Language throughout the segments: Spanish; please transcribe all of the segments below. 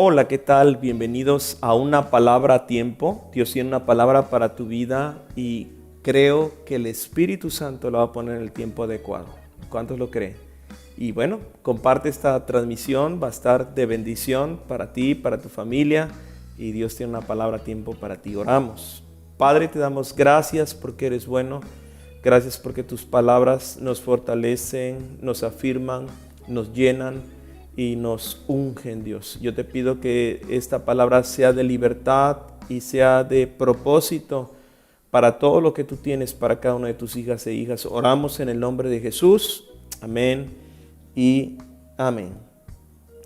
Hola, ¿qué tal? Bienvenidos a Una Palabra a Tiempo. Dios tiene una palabra para tu vida y creo que el Espíritu Santo la va a poner en el tiempo adecuado. ¿Cuántos lo creen? Y bueno, comparte esta transmisión, va a estar de bendición para ti, para tu familia, y Dios tiene una palabra a tiempo para ti. Oramos. Padre, te damos gracias porque eres bueno. Gracias porque tus palabras nos fortalecen, nos afirman, nos llenan y nos ungen, Dios. Yo te pido que esta palabra sea de libertad y sea de propósito para todo lo que tú tienes para cada una de tus hijas e hijas. Oramos en el nombre de Jesús. Amén y amén.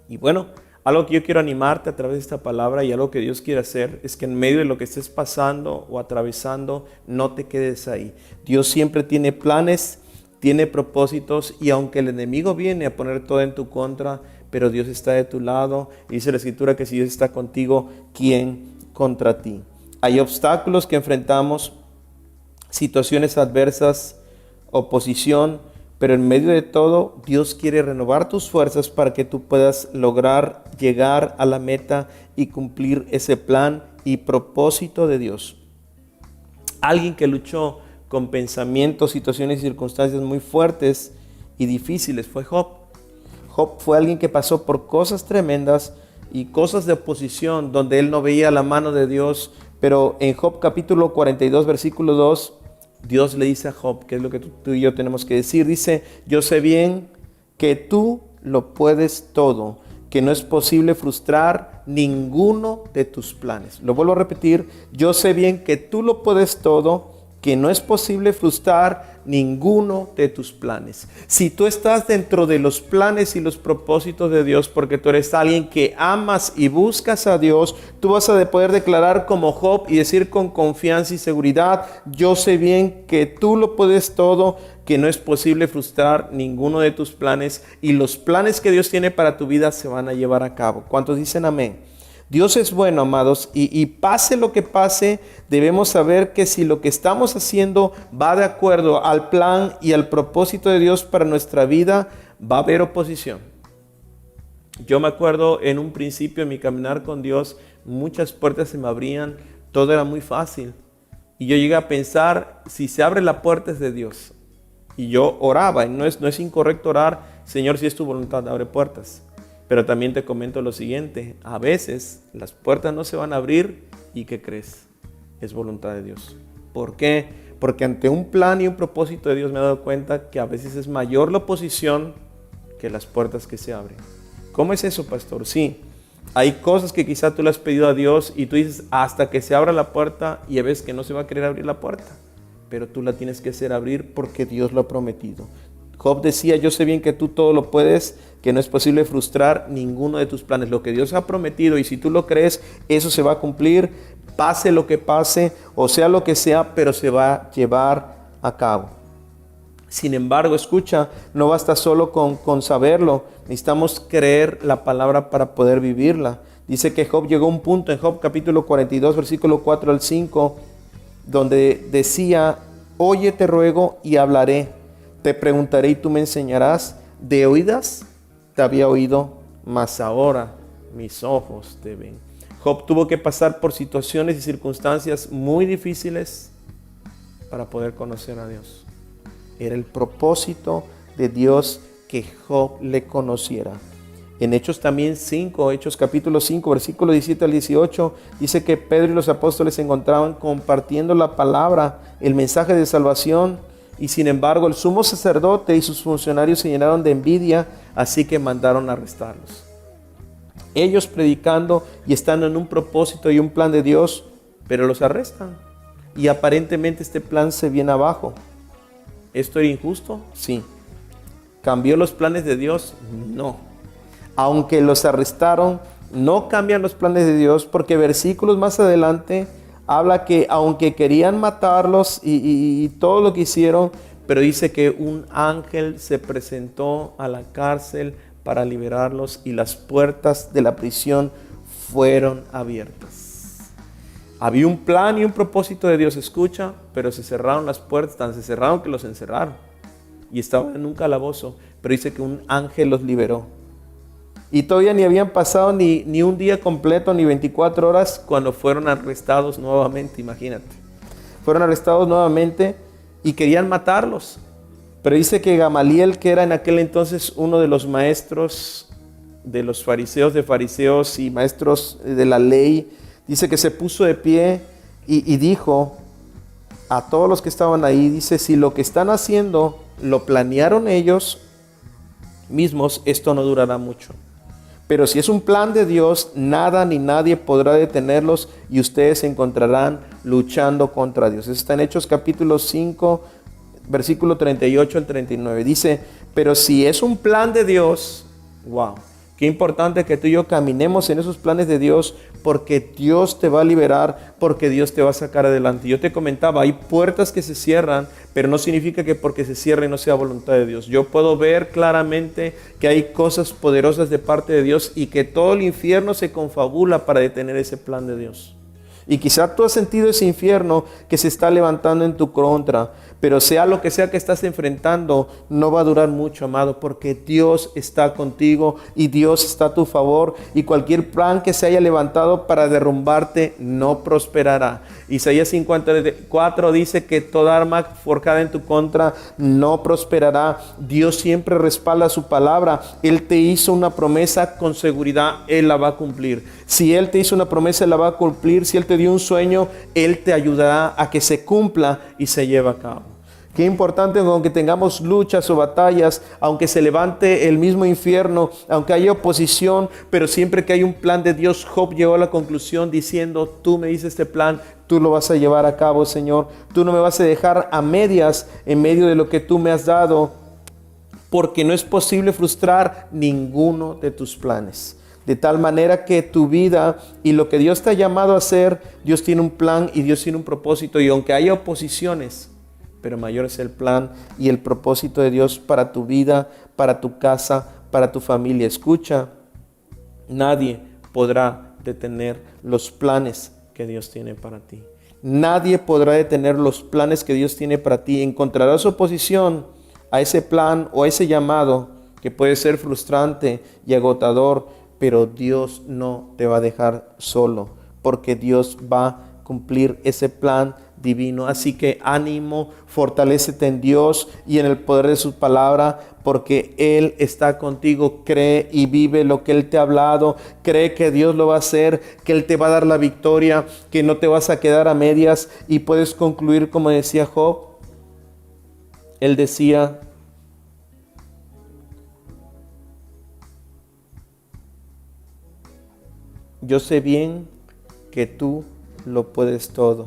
Y bueno, algo que yo quiero animarte a través de esta palabra y algo que Dios quiere hacer es que en medio de lo que estés pasando o atravesando, no te quedes ahí. Dios siempre tiene planes, tiene propósitos, y aunque el enemigo viene a poner todo en tu contra, pero Dios está de tu lado. Y dice la Escritura que si Dios está contigo, ¿quién contra ti? Hay obstáculos que enfrentamos, situaciones adversas, oposición, pero en medio de todo, Dios quiere renovar tus fuerzas para que tú puedas lograr llegar a la meta y cumplir ese plan y propósito de Dios. Alguien que luchó con pensamientos, situaciones y circunstancias muy fuertes y difíciles fue Job. Job fue alguien que pasó por cosas tremendas y cosas de oposición donde él no veía la mano de Dios, pero en Job capítulo 42, versículo 2, Dios le dice a Job, que es lo que tú y yo tenemos que decir, dice: yo sé bien que tú lo puedes todo, que no es posible frustrar ninguno de tus planes. Lo vuelvo a repetir: yo sé bien que tú lo puedes todo, que no es posible frustrar ninguno de tus planes. Si tú estás dentro de los planes y los propósitos de Dios, porque tú eres alguien que amas y buscas a Dios, tú vas a poder declarar como Job y decir con confianza y seguridad: yo sé bien que tú lo puedes todo, que no es posible frustrar ninguno de tus planes, y los planes que Dios tiene para tu vida se van a llevar a cabo. ¿Cuántos dicen amén? Dios es bueno, amados, y pase lo que pase, debemos saber que si lo que estamos haciendo va de acuerdo al plan y al propósito de Dios para nuestra vida, va a haber oposición. Yo me acuerdo en un principio en mi caminar con Dios, muchas puertas se me abrían, todo era muy fácil. Y yo llegué a pensar, si se abre la puerta es de Dios. Y yo oraba, y no es incorrecto orar: Señor, si es tu voluntad, abre puertas. Pero también te comento lo siguiente: a veces las puertas no se van a abrir, y ¿qué crees? Es voluntad de Dios. ¿Por qué? Porque ante un plan y un propósito de Dios me he dado cuenta que a veces es mayor la oposición que las puertas que se abren. ¿Cómo es eso, pastor? Sí, hay cosas que quizá tú le has pedido a Dios y tú dices hasta que se abra la puerta, y ves que no se va a querer abrir la puerta, pero tú la tienes que hacer abrir porque Dios lo ha prometido. Job decía: yo sé bien que tú todo lo puedes, que no es posible frustrar ninguno de tus planes. Lo que Dios ha prometido, y si tú lo crees, eso se va a cumplir, pase lo que pase, o sea lo que sea, pero se va a llevar a cabo. Sin embargo, escucha, no basta solo con saberlo, necesitamos creer la palabra para poder vivirla. Dice que Job llegó a un punto en Job capítulo 42, versículo 4 al 5, donde decía: oye, te ruego y hablaré, te preguntaré y tú me enseñarás. De oídas te había oído, mas ahora mis ojos te ven. Job tuvo que pasar por situaciones y circunstancias muy difíciles para poder conocer a Dios. Era el propósito de Dios que Job le conociera. En Hechos también 5, Hechos capítulo 5, versículo 17 al 18, dice que Pedro y los apóstoles se encontraban compartiendo la palabra, el mensaje de salvación, y sin embargo el sumo sacerdote y sus funcionarios se llenaron de envidia, así que mandaron a arrestarlos. Ellos predicando y estando en un propósito y un plan de Dios, pero los arrestan, y aparentemente este plan se viene abajo. ¿Esto era injusto? Sí. ¿Cambió los planes de Dios? No. Aunque los arrestaron, no cambian los planes de Dios, porque versículos más adelante habla que aunque querían matarlos y todo lo que hicieron, pero dice que un ángel se presentó a la cárcel para liberarlos, y las puertas de la prisión fueron abiertas. Había un plan y un propósito de Dios, escucha, pero se cerraron las puertas, tan se cerraron que los encerraron, y estaban en un calabozo, pero dice que un ángel los liberó. Y todavía ni habían pasado ni un día completo, ni 24 horas, cuando fueron arrestados nuevamente, imagínate. Fueron arrestados nuevamente y querían matarlos. Pero dice que Gamaliel, que era en aquel entonces uno de los maestros de los fariseos y maestros de la ley, dice que se puso de pie y dijo a todos los que estaban ahí, dice, si lo que están haciendo lo planearon ellos mismos, esto no durará mucho. Pero si es un plan de Dios, nada ni nadie podrá detenerlos y ustedes se encontrarán luchando contra Dios. Eso está en Hechos capítulo 5, versículo 38 al 39. Dice, pero si es un plan de Dios, wow, qué importante que tú y yo caminemos en esos planes de Dios, porque Dios te va a liberar, porque Dios te va a sacar adelante. Yo te comentaba, hay puertas que se cierran, pero no significa que porque se cierren no sea voluntad de Dios. Yo puedo ver claramente que hay cosas poderosas de parte de Dios y que todo el infierno se confabula para detener ese plan de Dios. Y quizá tú has sentido ese infierno que se está levantando en tu contra, pero sea lo que sea que estás enfrentando, no va a durar mucho, amado, porque Dios está contigo y Dios está a tu favor, y cualquier plan que se haya levantado para derrumbarte no prosperará. Isaías 54 dice que toda arma forjada en tu contra no prosperará. Dios siempre respalda su palabra. Él te hizo una promesa, con seguridad Él la va a cumplir. Si Él te hizo una promesa, Él la va a cumplir. Si Él te dio un sueño, Él te ayudará a que se cumpla y se lleve a cabo. Qué importante, aunque tengamos luchas o batallas, aunque se levante el mismo infierno, aunque haya oposición, pero siempre que hay un plan de Dios, Job llegó a la conclusión diciendo, tú me dices este plan, tú lo vas a llevar a cabo, Señor. Tú no me vas a dejar a medias en medio de lo que tú me has dado, porque no es posible frustrar ninguno de tus planes. De tal manera que tu vida y lo que Dios te ha llamado a hacer, Dios tiene un plan y Dios tiene un propósito. Y aunque haya oposiciones, pero mayor es el plan y el propósito de Dios para tu vida, para tu casa, para tu familia. Escucha, nadie podrá detener los planes que Dios tiene para ti. Nadie podrá detener los planes que Dios tiene para ti. Encontrarás oposición a ese plan o a ese llamado que puede ser frustrante y agotador, pero Dios no te va a dejar solo, porque Dios va a cumplir ese plan divino. Así que ánimo, fortalécete en Dios y en el poder de su palabra, porque Él está contigo. Cree y vive lo que Él te ha hablado. Cree que Dios lo va a hacer, que Él te va a dar la victoria, que no te vas a quedar a medias y puedes concluir como decía Job. Él decía, yo sé bien que tú lo puedes todo,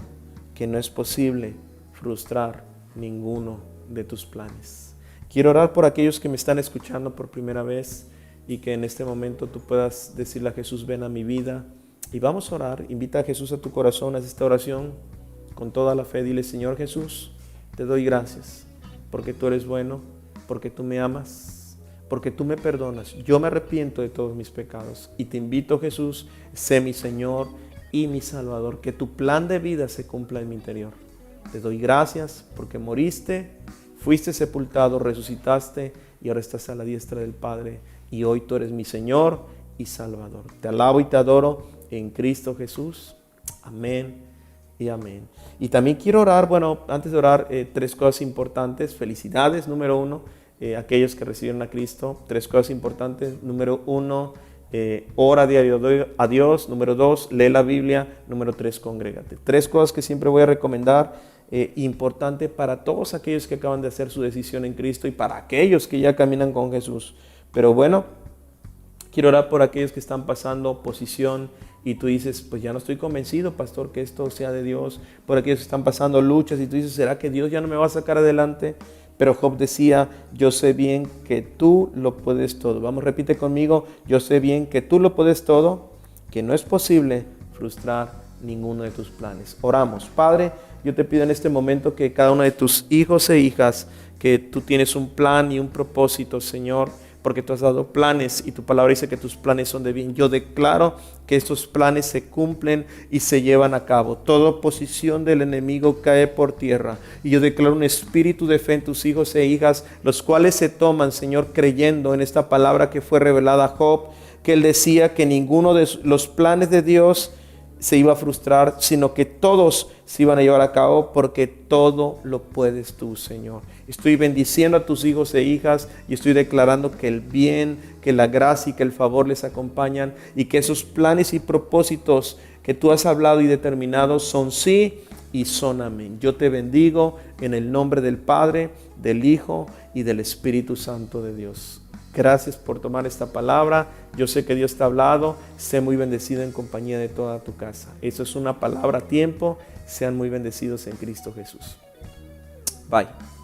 que no es posible frustrar ninguno de tus planes. Quiero orar por aquellos que me están escuchando por primera vez y que en este momento tú puedas decirle a Jesús, ven a mi vida. Y vamos a orar. Invita a Jesús a tu corazón, haz esta oración con toda la fe. Dile, Señor Jesús, te doy gracias porque tú eres bueno, porque tú me amas, porque tú me perdonas. Yo me arrepiento de todos mis pecados y te invito, Jesús, sé mi Señor y mi Salvador, que tu plan de vida se cumpla en mi interior. Te doy gracias porque moriste, fuiste sepultado, resucitaste y ahora estás a la diestra del Padre, y hoy tú eres mi Señor y Salvador. Te alabo y te adoro en Cristo Jesús. Amén y amén. Y también quiero orar, antes de orar, 3 cosas importantes. Felicidades, número 1, aquellos que recibieron a Cristo. 3 cosas importantes. Número 1, ora diario a Dios. Número 2, lee la Biblia. Número 3, congrégate. 3 cosas que siempre voy a recomendar, importante para todos aquellos que acaban de hacer su decisión en Cristo y para aquellos que ya caminan con Jesús. Pero bueno, quiero orar por aquellos que están pasando oposición y tú dices, pues ya no estoy convencido, pastor, que esto sea de Dios. Por aquellos que están pasando luchas y tú dices, ¿será que Dios ya no me va a sacar adelante? Pero Job decía, yo sé bien que tú lo puedes todo. Vamos, repite conmigo, yo sé bien que tú lo puedes todo, que no es posible frustrar ninguno de tus planes. Oramos. Padre, yo te pido en este momento que cada uno de tus hijos e hijas, que tú tienes un plan y un propósito, Señor, porque tú has dado planes y tu palabra dice que tus planes son de bien. Yo declaro que estos planes se cumplen y se llevan a cabo. Toda oposición del enemigo cae por tierra. Y yo declaro un espíritu de fe en tus hijos e hijas, los cuales se toman, Señor, creyendo en esta palabra que fue revelada a Job, que él decía que ninguno de los planes de Dios se iba a frustrar, sino que todos se iban a llevar a cabo, porque todo lo puedes tú, Señor. Estoy bendiciendo a tus hijos e hijas y estoy declarando que el bien, que la gracia y que el favor les acompañan, y que esos planes y propósitos que tú has hablado y determinado son sí y son amén. Yo te bendigo en el nombre del Padre, del Hijo y del Espíritu Santo de Dios. Gracias por tomar esta palabra. Yo sé que Dios te ha hablado. Sé muy bendecido en compañía de toda tu casa. Eso es una palabra a tiempo. Sean muy bendecidos en Cristo Jesús. Bye.